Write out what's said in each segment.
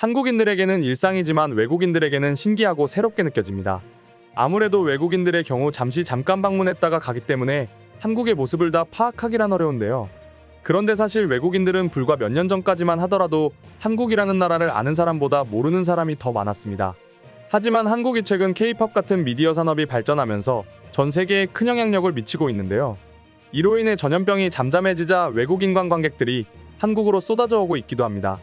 한국인들에게는 일상이지만 외국인들에게는 신기하고 새롭게 느껴집니다. 아무래도 외국인들의 경우 잠깐 방문했다가 가기 때문에 한국의 모습을 다 파악하기란 어려운데요. 그런데 사실 외국인들은 불과 몇 년 전까지만 하더라도 한국이라는 나라를 아는 사람보다 모르는 사람이 더 많았습니다. 하지만 한국이 최근 K-POP 같은 미디어 산업이 발전하면서 전 세계에 큰 영향력을 미치고 있는데요. 이로 인해 전염병이 잠잠해지자 외국인 관광객들이 한국으로 쏟아져 오고 있기도 합니다.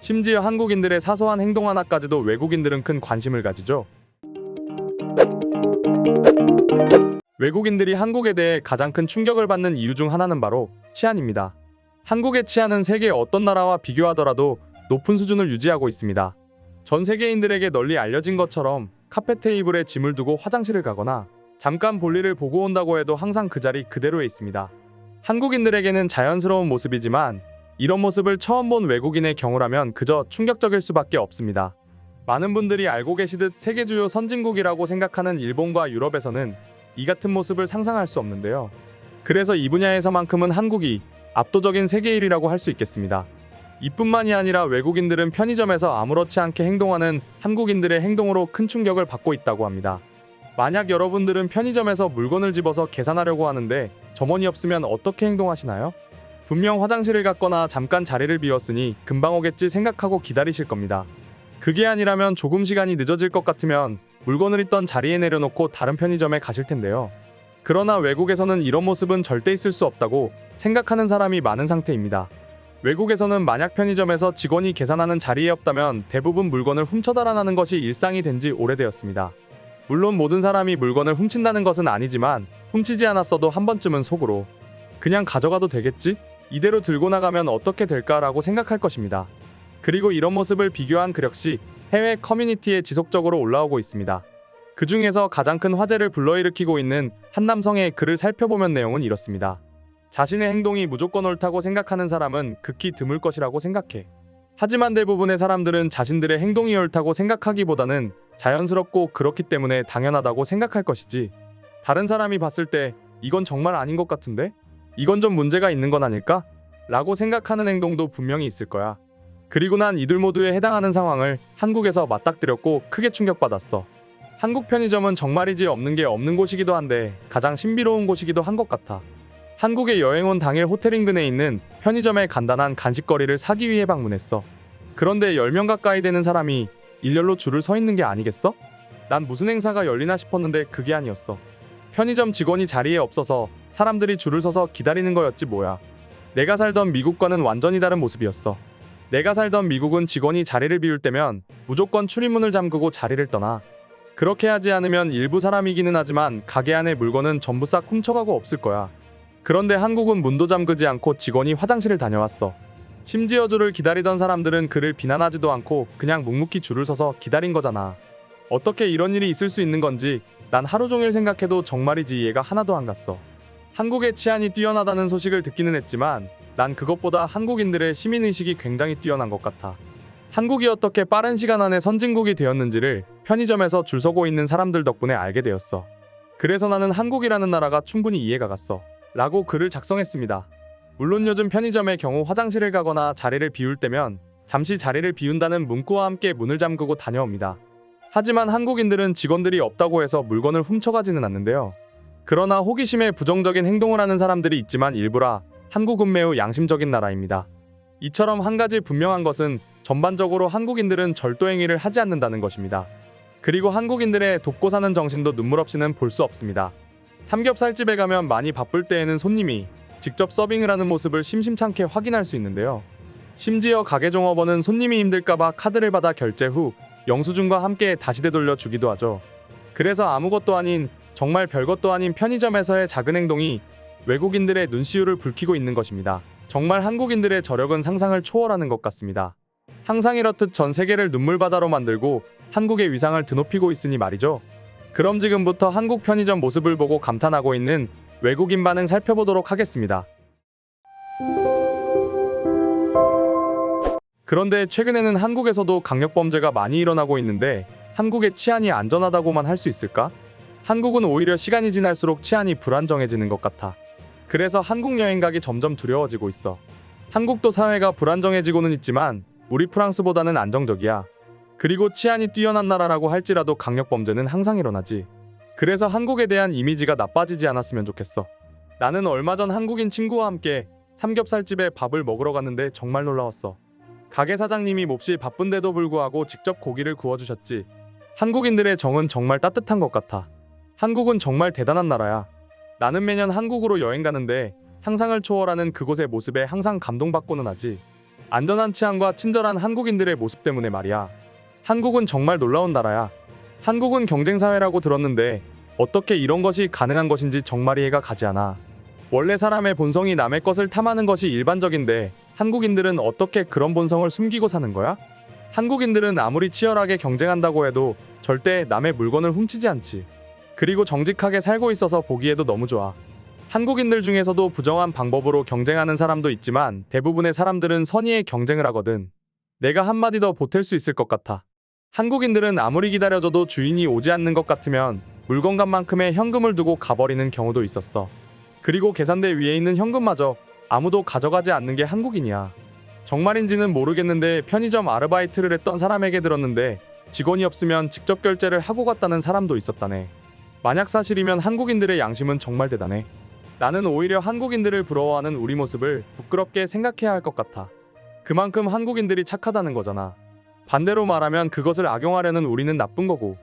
심지어 한국인들의 사소한 행동 하나까지도 외국인들은 큰 관심을 가지죠. 외국인들이 한국에 대해 가장 큰 충격을 받는 이유 중 하나는 바로 치안입니다. 한국의 치안은 세계 어떤 나라와 비교하더라도 높은 수준을 유지하고 있습니다. 전 세계인들에게 널리 알려진 것처럼 카페 테이블에 짐을 두고 화장실을 가거나 잠깐 볼일을 보고 온다고 해도 항상 그 자리 그대로에 있습니다. 한국인들에게는 자연스러운 모습이지만 이런 모습을 처음 본 외국인의 경우라면 그저 충격적일 수밖에 없습니다. 많은 분들이 알고 계시듯 세계 주요 선진국이라고 생각하는 일본과 유럽에서는 이 같은 모습을 상상할 수 없는데요. 그래서 이 분야에서만큼은 한국이 압도적인 세계 1위라고 할 수 있겠습니다. 이뿐만이 아니라 외국인들은 편의점에서 아무렇지 않게 행동하는 한국인들의 행동으로 큰 충격을 받고 있다고 합니다. 만약 여러분들은 편의점에서 물건을 집어서 계산하려고 하는데 점원이 없으면 어떻게 행동하시나요? 분명 화장실을 갔거나 잠깐 자리를 비웠으니 금방 오겠지 생각하고 기다리실 겁니다. 그게 아니라면 조금 시간이 늦어질 것 같으면 물건을 있던 자리에 내려놓고 다른 편의점에 가실 텐데요. 그러나 외국에서는 이런 모습은 절대 있을 수 없다고 생각하는 사람이 많은 상태입니다. 외국에서는 만약 편의점에서 직원이 계산하는 자리에 없다면 대부분 물건을 훔쳐 달아나는 것이 일상이 된 지 오래되었습니다. 물론 모든 사람이 물건을 훔친다는 것은 아니지만 훔치지 않았어도 한 번쯤은 속으로 그냥 가져가도 되겠지? 이대로 들고 나가면 어떻게 될까라고 생각할 것입니다. 그리고 이런 모습을 비교한 글 역시 해외 커뮤니티에 지속적으로 올라오고 있습니다. 그 중에서 가장 큰 화제를 불러일으키고 있는 한 남성의 글을 살펴보면 내용은 이렇습니다. 자신의 행동이 무조건 옳다고 생각하는 사람은 극히 드물 것이라고 생각해. 하지만 대부분의 사람들은 자신들의 행동이 옳다고 생각하기보다는 자연스럽고 그렇기 때문에 당연하다고 생각할 것이지, 다른 사람이 봤을 때 이건 정말 아닌 것 같은데? 이건 좀 문제가 있는 건 아닐까? 라고 생각하는 행동도 분명히 있을 거야. 그리고 난 이들 모두에 해당하는 상황을 한국에서 맞닥뜨렸고 크게 충격받았어. 한국 편의점은 정말이지 없는 게 없는 곳이기도 한데 가장 신비로운 곳이기도 한 것 같아. 한국에 여행 온 당일 호텔 인근에 있는 편의점에 간단한 간식거리를 사기 위해 방문했어. 그런데 10명 가까이 되는 사람이 일렬로 줄을 서 있는 게 아니겠어? 난 무슨 행사가 열리나 싶었는데 그게 아니었어. 편의점 직원이 자리에 없어서 사람들이 줄을 서서 기다리는 거였지 뭐야. 내가 살던 미국과는 완전히 다른 모습이었어. 내가 살던 미국은 직원이 자리를 비울 때면 무조건 출입문을 잠그고 자리를 떠나. 그렇게 하지 않으면 일부 사람이기는 하지만 가게 안에 물건은 전부 싹 훔쳐가고 없을 거야. 그런데 한국은 문도 잠그지 않고 직원이 화장실을 다녀왔어. 심지어 줄을 기다리던 사람들은 그를 비난하지도 않고 그냥 묵묵히 줄을 서서 기다린 거잖아. 어떻게 이런 일이 있을 수 있는 건지 난 하루 종일 생각해도 정말이지 이해가 하나도 안 갔어. 한국의 치안이 뛰어나다는 소식을 듣기는 했지만 난 그것보다 한국인들의 시민의식이 굉장히 뛰어난 것 같아. 한국이 어떻게 빠른 시간 안에 선진국이 되었는지를 편의점에서 줄 서고 있는 사람들 덕분에 알게 되었어. 그래서 나는 한국이라는 나라가 충분히 이해가 갔어. 라고 글을 작성했습니다. 물론 요즘 편의점의 경우 화장실을 가거나 자리를 비울 때면 잠시 자리를 비운다는 문구와 함께 문을 잠그고 다녀옵니다. 하지만 한국인들은 직원들이 없다고 해서 물건을 훔쳐가지는 않는데요. 그러나 호기심에 부정적인 행동을 하는 사람들이 있지만 일부라 한국은 매우 양심적인 나라입니다. 이처럼 한 가지 분명한 것은 전반적으로 한국인들은 절도 행위를 하지 않는다는 것입니다. 그리고 한국인들의 돕고 사는 정신도 눈물 없이는 볼 수 없습니다. 삼겹살집에 가면 많이 바쁠 때에는 손님이 직접 서빙을 하는 모습을 심심찮게 확인할 수 있는데요. 심지어 가게 종업원은 손님이 힘들까봐 카드를 받아 결제 후 영수증과 함께 다시 되돌려 주기도 하죠. 그래서 아무것도 아닌, 정말 별것도 아닌 편의점에서의 작은 행동이 외국인들의 눈시울을 붉히고 있는 것입니다. 정말 한국인들의 저력은 상상을 초월하는 것 같습니다. 항상 이렇듯 전 세계를 눈물바다로 만들고 한국의 위상을 드높이고 있으니 말이죠. 그럼 지금부터 한국 편의점 모습을 보고 감탄하고 있는 외국인 반응 살펴보도록 하겠습니다. 그런데 최근에는 한국에서도 강력범죄가 많이 일어나고 있는데 한국의 치안이 안전하다고만 할 수 있을까? 한국은 오히려 시간이 지날수록 치안이 불안정해지는 것 같아. 그래서 한국 여행 가기 점점 두려워지고 있어. 한국도 사회가 불안정해지고는 있지만 우리 프랑스보다는 안정적이야. 그리고 치안이 뛰어난 나라라고 할지라도 강력범죄는 항상 일어나지. 그래서 한국에 대한 이미지가 나빠지지 않았으면 좋겠어. 나는 얼마 전 한국인 친구와 함께 삼겹살집에 밥을 먹으러 갔는데 정말 놀라웠어. 가게 사장님이 몹시 바쁜데도 불구하고 직접 고기를 구워주셨지. 한국인들의 정은 정말 따뜻한 것 같아. 한국은 정말 대단한 나라야. 나는 매년 한국으로 여행 가는데 상상을 초월하는 그곳의 모습에 항상 감동받고는 하지. 안전한 치안과 친절한 한국인들의 모습 때문에 말이야. 한국은 정말 놀라운 나라야. 한국은 경쟁사회라고 들었는데 어떻게 이런 것이 가능한 것인지 정말 이해가 가지 않아. 원래 사람의 본성이 남의 것을 탐하는 것이 일반적인데 한국인들은 어떻게 그런 본성을 숨기고 사는 거야? 한국인들은 아무리 치열하게 경쟁한다고 해도 절대 남의 물건을 훔치지 않지. 그리고 정직하게 살고 있어서 보기에도 너무 좋아. 한국인들 중에서도 부정한 방법으로 경쟁하는 사람도 있지만 대부분의 사람들은 선의의 경쟁을 하거든. 내가 한마디 더 보탤 수 있을 것 같아. 한국인들은 아무리 기다려줘도 주인이 오지 않는 것 같으면 물건값만큼의 현금을 두고 가버리는 경우도 있었어. 그리고 계산대 위에 있는 현금마저 아무도 가져가지 않는 게 한국인이야. 정말인지는 모르겠는데 편의점 아르바이트를 했던 사람에게 들었는데 직원이 없으면 직접 결제를 하고 갔다는 사람도 있었다네. 만약 사실이면 한국인들의 양심은 정말 대단해. 나는 오히려 한국인들을 부러워하는 우리 모습을 부끄럽게 생각해야 할 것 같아. 그만큼 한국인들이 착하다는 거잖아. 반대로 말하면 그것을 악용하려는 우리는 나쁜 거고.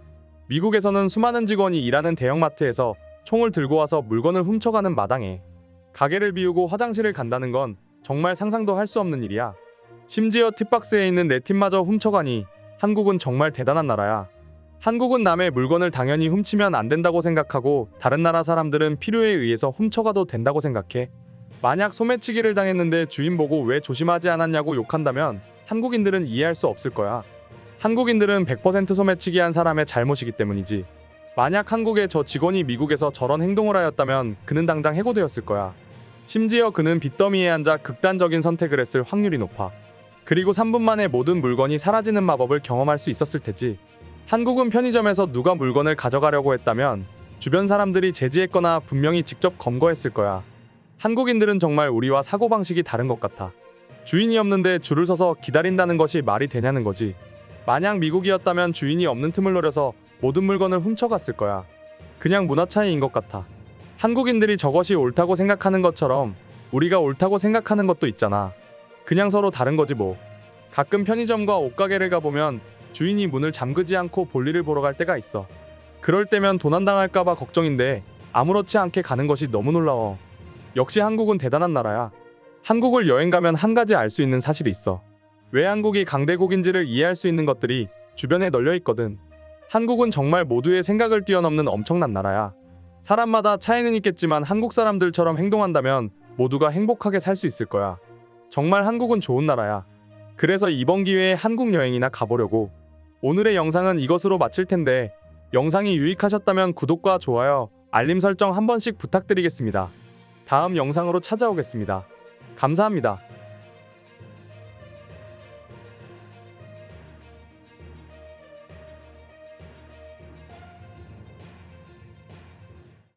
미국에서는 수많은 직원이 일하는 대형마트에서 총을 들고 와서 물건을 훔쳐가는 마당에 가게를 비우고 화장실을 간다는 건 정말 상상도 할 수 없는 일이야. 심지어 팁박스에 있는 내 팁마저 훔쳐가니 한국은 정말 대단한 나라야. 한국은 남의 물건을 당연히 훔치면 안 된다고 생각하고 다른 나라 사람들은 필요에 의해서 훔쳐가도 된다고 생각해. 만약 소매치기를 당했는데 주인 보고 왜 조심하지 않았냐고 욕한다면 한국인들은 이해할 수 없을 거야. 한국인들은 100% 소매치기 한 사람의 잘못이기 때문이지. 만약 한국의 저 직원이 미국에서 저런 행동을 하였다면 그는 당장 해고되었을 거야. 심지어 그는 빚더미에 앉아 극단적인 선택을 했을 확률이 높아. 그리고 3분 만에 모든 물건이 사라지는 마법을 경험할 수 있었을 테지. 한국은 편의점에서 누가 물건을 가져가려고 했다면 주변 사람들이 제지했거나 분명히 직접 검거했을 거야. 한국인들은 정말 우리와 사고방식이 다른 것 같아. 주인이 없는데 줄을 서서 기다린다는 것이 말이 되냐는 거지. 만약 미국이었다면 주인이 없는 틈을 노려서 모든 물건을 훔쳐갔을 거야. 그냥 문화 차이인 것 같아. 한국인들이 저것이 옳다고 생각하는 것처럼 우리가 옳다고 생각하는 것도 있잖아. 그냥 서로 다른 거지 뭐. 가끔 편의점과 옷가게를 가보면 주인이 문을 잠그지 않고 볼일을 보러 갈 때가 있어. 그럴 때면 도난당할까봐 걱정인데 아무렇지 않게 가는 것이 너무 놀라워. 역시 한국은 대단한 나라야. 한국을 여행 가면 한 가지 알 수 있는 사실이 있어. 왜 한국이 강대국인지를 이해할 수 있는 것들이 주변에 널려 있거든. 한국은 정말 모두의 생각을 뛰어넘는 엄청난 나라야. 사람마다 차이는 있겠지만 한국 사람들처럼 행동한다면 모두가 행복하게 살 수 있을 거야. 정말 한국은 좋은 나라야. 그래서 이번 기회에 한국 여행이나 가보려고. 오늘의 영상은 이것으로 마칠 텐데 영상이 유익하셨다면 구독과 좋아요, 알림 설정 한 번씩 부탁드리겠습니다. 다음 영상으로 찾아오겠습니다. 감사합니다.